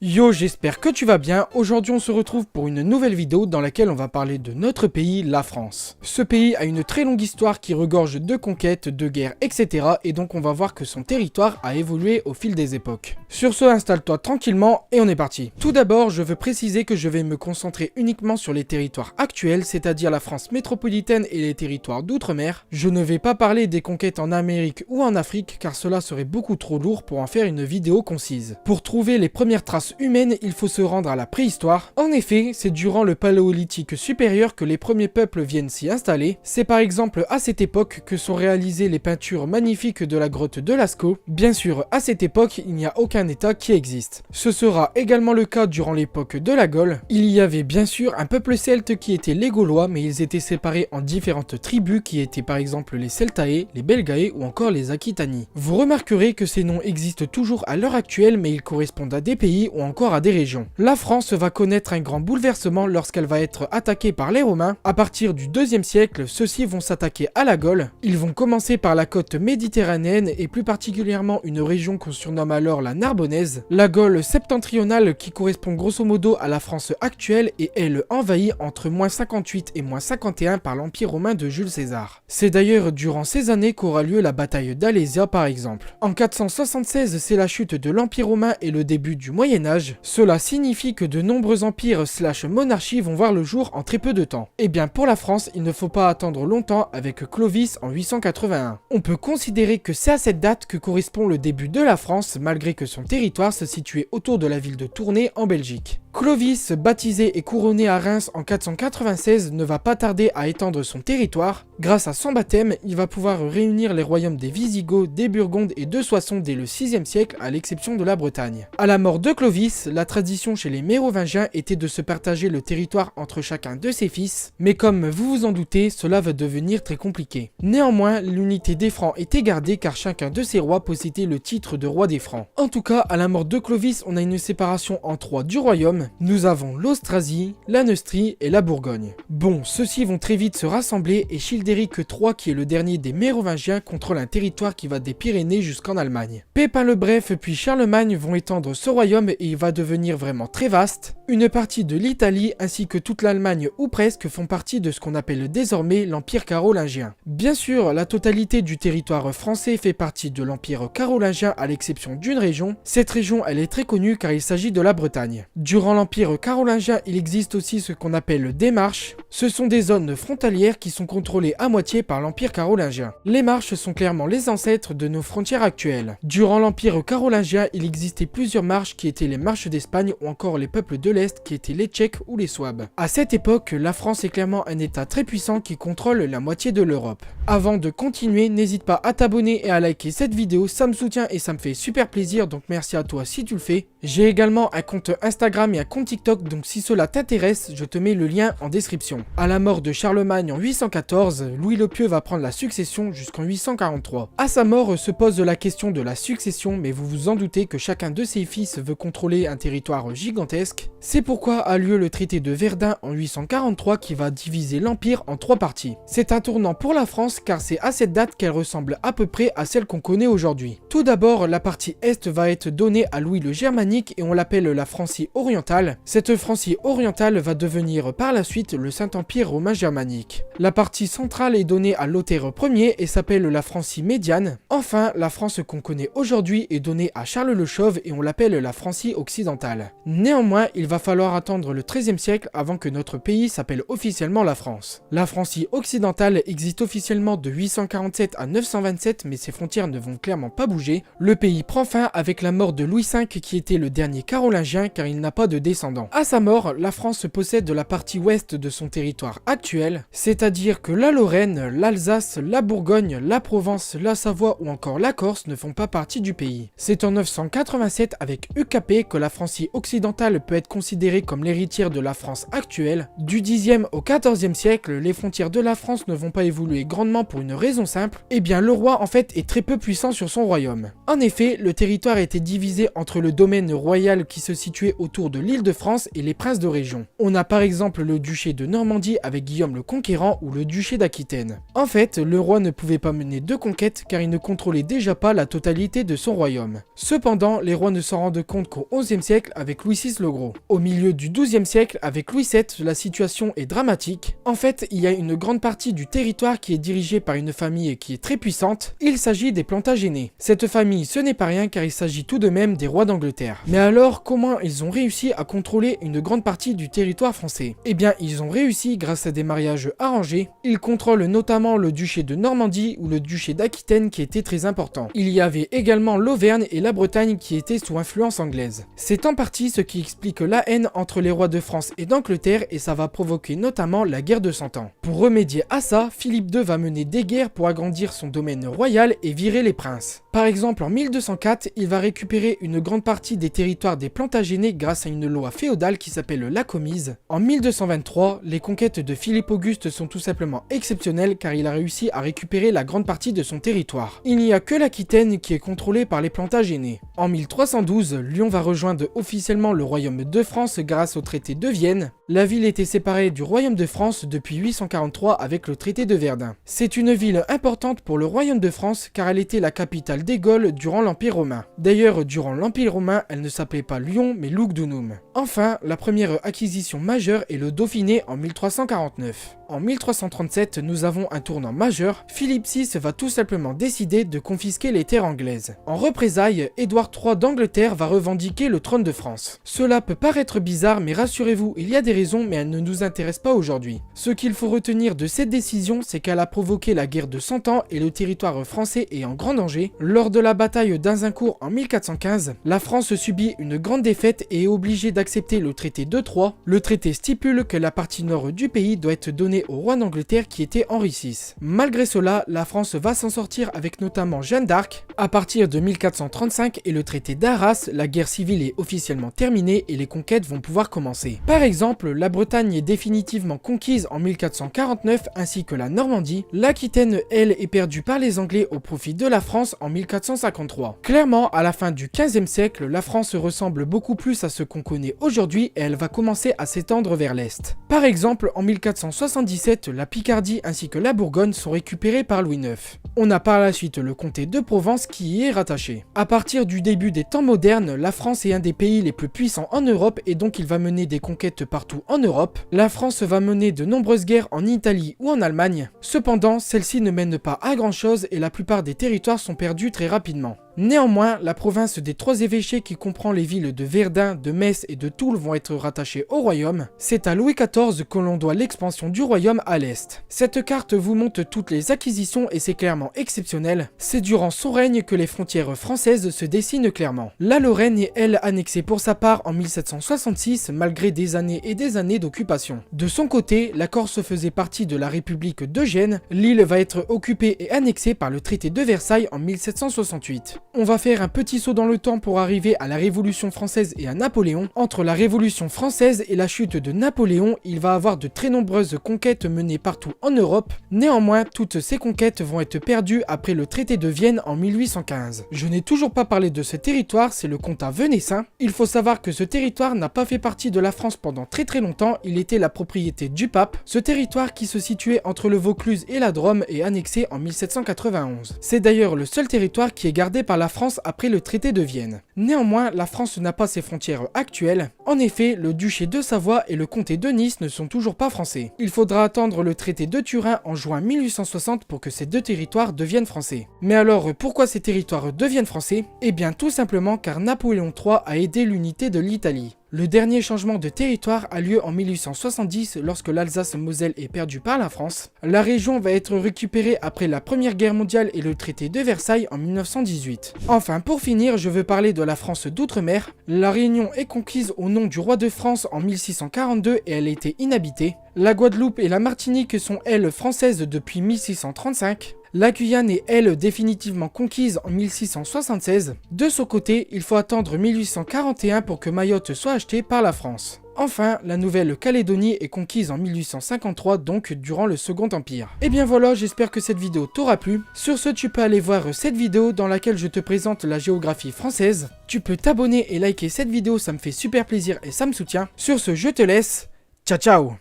Yo, j'espère que tu vas bien. Aujourd'hui on se retrouve pour une nouvelle vidéo dans laquelle on va parler de notre pays, la France. Ce pays a une très longue histoire qui regorge de conquêtes, de guerres, etc. Et donc on va voir que son territoire a évolué au fil des époques. Sur ce, installe-toi tranquillement et on est parti. Tout d'abord, je veux préciser que je vais me concentrer uniquement sur les territoires actuels, c'est-à-dire la France métropolitaine et les territoires d'outre-mer. Je ne vais pas parler des conquêtes en Amérique ou en Afrique car cela serait beaucoup trop lourd pour en faire une vidéo concise. Pour trouver les premières traces humaine, il faut se rendre à la préhistoire. En effet, c'est durant le paléolithique supérieur que les premiers peuples viennent s'y installer. C'est par exemple à cette époque que sont réalisées les peintures magnifiques de la grotte de Lascaux. Bien sûr, à cette époque, il n'y a aucun état qui existe. Ce sera également le cas durant l'époque de la Gaule. Il y avait bien sûr un peuple celte qui était les Gaulois, mais ils étaient séparés en différentes tribus qui étaient par exemple les Celtae, les Belgae ou encore les Aquitani. Vous remarquerez que ces noms existent toujours à l'heure actuelle, mais ils correspondent à des pays ou encore à des régions. La France va connaître un grand bouleversement lorsqu'elle va être attaquée par les Romains. À partir du 2e siècle, ceux-ci vont s'attaquer à la Gaule. Ils vont commencer par la côte méditerranéenne et plus particulièrement une région qu'on surnomme alors la Narbonnaise. La Gaule septentrionale qui correspond grosso modo à la France actuelle et elle envahie entre -58 et -51 par l'Empire romain de Jules César. C'est d'ailleurs durant ces années qu'aura lieu la bataille d'Alésia par exemple. En 476, c'est la chute de l'Empire romain et le début du Moyen-Âge. Cela signifie que de nombreux empires / monarchies vont voir le jour en très peu de temps. Et bien pour la France, il ne faut pas attendre longtemps avec Clovis en 881. On peut considérer que c'est à cette date que correspond le début de la France, malgré que son territoire se situait autour de la ville de Tournai en Belgique. Clovis, baptisé et couronné à Reims en 496, ne va pas tarder à étendre son territoire. Grâce à son baptême, il va pouvoir réunir les royaumes des Visigoths, des Burgondes et de Soissons dès le 6e siècle, à l'exception de la Bretagne. À la mort de Clovis, la tradition chez les Mérovingiens était de se partager le territoire entre chacun de ses fils, mais comme vous vous en doutez, cela va devenir très compliqué. Néanmoins, l'unité des Francs était gardée car chacun de ces rois possédait le titre de roi des Francs. En tout cas, à la mort de Clovis, on a une séparation en 3 du royaume. Nous avons l'Austrasie, la Neustrie et la Bourgogne. Bon, ceux-ci vont très vite se rassembler et Childéric III, qui est le dernier des Mérovingiens, contrôle un territoire qui va des Pyrénées jusqu'en Allemagne. Pépin le Bref puis Charlemagne vont étendre ce royaume et il va devenir vraiment très vaste. Une partie de l'Italie ainsi que toute l'Allemagne ou presque font partie de ce qu'on appelle désormais l'Empire carolingien. Bien sûr, la totalité du territoire français fait partie de l'Empire carolingien à l'exception d'une région. Cette région, elle est très connue car il s'agit de la Bretagne. Durant l'Empire carolingien, il existe aussi ce qu'on appelle des marches. Ce sont des zones frontalières qui sont contrôlées à moitié par l'Empire carolingien. Les marches sont clairement les ancêtres de nos frontières actuelles. Durant l'Empire carolingien, il existait plusieurs marches qui étaient les marches d'Espagne ou encore les peuples de l'Est qui étaient les Tchèques ou les Souabes. À cette époque, la France est clairement un état très puissant qui contrôle la moitié de l'Europe. Avant de continuer, n'hésite pas à t'abonner et à liker cette vidéo, ça me soutient et ça me fait super plaisir, donc merci à toi si tu le fais. J'ai également un compte Instagram et un compte TikTok, donc si cela t'intéresse, je te mets le lien en description. À la mort de Charlemagne en 814, Louis le Pieux va prendre la succession jusqu'en 843. À sa mort se pose la question de la succession, mais vous vous en doutez que chacun de ses fils veut contrôler un territoire gigantesque. C'est pourquoi a lieu le traité de Verdun en 843 qui va diviser l'Empire en 3 parties. C'est un tournant pour la France car c'est à cette date qu'elle ressemble à peu près à celle qu'on connaît aujourd'hui. Tout d'abord, la partie Est va être donnée à Louis le Germanique et on l'appelle la Francie orientale. Cette Francie orientale va devenir par la suite le Saint-Empire romain germanique. La partie centrale est donnée à Lothaire Ier et s'appelle la Francie médiane. Enfin, la France qu'on connaît aujourd'hui est donnée à Charles le Chauve et on l'appelle la Francie occidentale. Néanmoins, il va falloir attendre le XIIIe siècle avant que notre pays s'appelle officiellement la France. La Francie occidentale existe officiellement de 847 à 927, mais ses frontières ne vont clairement pas bouger. Le pays prend fin avec la mort de Louis V qui était le dernier carolingien car il n'a pas de descendants. À sa mort, la France possède la partie ouest de son territoire actuel, c'est-à-dire que la Lorraine, l'Alsace, la Bourgogne, la Provence, la Savoie ou encore la Corse ne font pas partie du pays. C'est en 987 avec UKP que la Francie occidentale peut être considérée comme l'héritière de la France actuelle. Du 10e au 14e siècle, les frontières de la France ne vont pas évoluer grandement pour une raison simple, eh bien le roi en fait est très peu puissant sur son royaume. En effet, le territoire était divisé entre le domaine royal qui se situait autour de l'île d'Île-de-France et les princes de région. On a par exemple le duché de Normandie avec Guillaume le Conquérant ou le duché d'Aquitaine. En fait, le roi ne pouvait pas mener deux conquêtes car il ne contrôlait déjà pas la totalité de son royaume. Cependant, les rois ne s'en rendent compte qu'au XIe siècle avec Louis VI le Gros. Au milieu du XIIe siècle avec Louis VII, la situation est dramatique. En fait, il y a une grande partie du territoire qui est dirigée par une famille qui est très puissante. Il s'agit des Plantagenets. Cette famille, ce n'est pas rien car il s'agit tout de même des rois d'Angleterre. Mais alors, comment ils ont réussi à contrôler une grande partie du territoire français? Eh bien, ils ont réussi grâce à des mariages arrangés. Ils contrôlent notamment le duché de Normandie ou le duché d'Aquitaine qui était très important. Il y avait également l'Auvergne et la Bretagne qui étaient sous influence anglaise. C'est en partie ce qui explique la haine entre les rois de France et d'Angleterre et ça va provoquer notamment la guerre de 100 ans. Pour remédier à ça, Philippe II va mener des guerres pour agrandir son domaine royal et virer les princes. Par exemple, en 1204, il va récupérer une grande partie des territoires des Plantagenets grâce à une loi féodale qui s'appelle la Comise. En 1223, les conquêtes de Philippe Auguste sont tout simplement exceptionnelles car il a réussi à récupérer la grande partie de son territoire. Il n'y a que l'Aquitaine qui est contrôlée par les Plantagenets. En 1312, Lyon va rejoindre officiellement le royaume de France grâce au traité de Vienne. La ville était séparée du royaume de France depuis 843 avec le traité de Verdun. C'est une ville importante pour le royaume de France car elle était la capitale des Gaules durant l'Empire romain. D'ailleurs, durant l'Empire romain, elle ne s'appelait pas Lyon mais Lugdunum. Enfin, la première acquisition majeure est le Dauphiné en 1349. En 1337, nous avons un tournant majeur. Philippe VI va tout simplement décider de confisquer les terres anglaises. En représailles, Édouard III d'Angleterre va revendiquer le trône de France. Cela peut paraître bizarre, mais rassurez-vous, il y a des raisons, mais elles ne nous intéressent pas aujourd'hui. Ce qu'il faut retenir de cette décision, c'est qu'elle a provoqué la guerre de 100 ans et le territoire français est en grand danger. Lors de la bataille d'Azincourt en 1415, la France subit une grande défaite et est obligée d'accepter le traité de Troyes. Le traité stipule que la partie nord du pays doit être donnée au roi d'Angleterre qui était Henri VI. Malgré cela, la France va s'en sortir avec notamment Jeanne d'Arc. À partir de 1435 et le traité d'Arras, la guerre civile est officiellement terminée et les conquêtes vont pouvoir commencer. Par exemple, la Bretagne est définitivement conquise en 1449 ainsi que la Normandie. L'Aquitaine, elle, est perdue par les Anglais au profit de la France en 1453. Clairement, à la fin du XVe siècle, la France ressemble beaucoup plus à ce qu'on connaît aujourd'hui et elle va commencer à s'étendre vers l'Est. Par exemple, en 1477, la Picardie ainsi que la Bourgogne sont récupérées par Louis IX. On a par la suite le comté de Provence qui y est rattaché. À partir du début des temps modernes, la France est un des pays les plus puissants en Europe et donc il va mener des conquêtes partout en Europe. La France va mener de nombreuses guerres en Italie ou en Allemagne. Cependant, celles-ci ne mènent pas à grand chose et la plupart des territoires sont perdus très rapidement. Néanmoins, la province des trois évêchés qui comprend les villes de Verdun, de Metz et de Toul vont être rattachées au royaume. C'est à Louis XIV que l'on doit l'expansion du royaume à l'est. Cette carte vous montre toutes les acquisitions et c'est clairement exceptionnel. C'est durant son règne que les frontières françaises se dessinent clairement. La Lorraine est elle annexée pour sa part en 1766 malgré des années et des années d'occupation. De son côté, la Corse faisait partie de la République d'Eugène. L'île va être occupée et annexée par le traité de Versailles en 1768. On va faire un petit saut dans le temps pour arriver à la Révolution française et à Napoléon. Entre la Révolution française et la chute de Napoléon, il va avoir de très nombreuses conquêtes menées partout en Europe. Néanmoins, toutes ces conquêtes vont être perdues après le traité de Vienne en 1815. Je n'ai toujours pas parlé de ce territoire, c'est le comtat venessin. Il faut savoir que ce territoire n'a pas fait partie de la France pendant très longtemps, il était la propriété du pape. Ce territoire qui se situait entre le Vaucluse et la Drôme est annexé en 1791. C'est d'ailleurs le seul territoire qui est gardé par la France après le traité de Vienne. Néanmoins, la France n'a pas ses frontières actuelles. En effet, le duché de Savoie et le comté de Nice ne sont toujours pas français. Il faudra attendre le traité de Turin en juin 1860 pour que ces deux territoires deviennent français. Mais alors, pourquoi ces territoires deviennent français? Eh bien, tout simplement car Napoléon III a aidé l'unité de l'Italie. Le dernier changement de territoire a lieu en 1870 lorsque l'Alsace-Moselle est perdue par la France. La région va être récupérée après la Première Guerre mondiale et le traité de Versailles en 1918. Enfin, pour finir, je veux parler de la France d'outre-mer. La Réunion est conquise au nom du roi de France en 1642 et elle était inhabitée. La Guadeloupe et la Martinique sont elles françaises depuis 1635. La Guyane est elle définitivement conquise en 1676. De son côté, il faut attendre 1841 pour que Mayotte soit achetée par la France. Enfin, la Nouvelle-Calédonie est conquise en 1853, donc durant le Second Empire. Et bien voilà, j'espère que cette vidéo t'aura plu. Sur ce, tu peux aller voir cette vidéo dans laquelle je te présente la géographie française. Tu peux t'abonner et liker cette vidéo, ça me fait super plaisir et ça me soutient. Sur ce, je te laisse. Ciao ciao!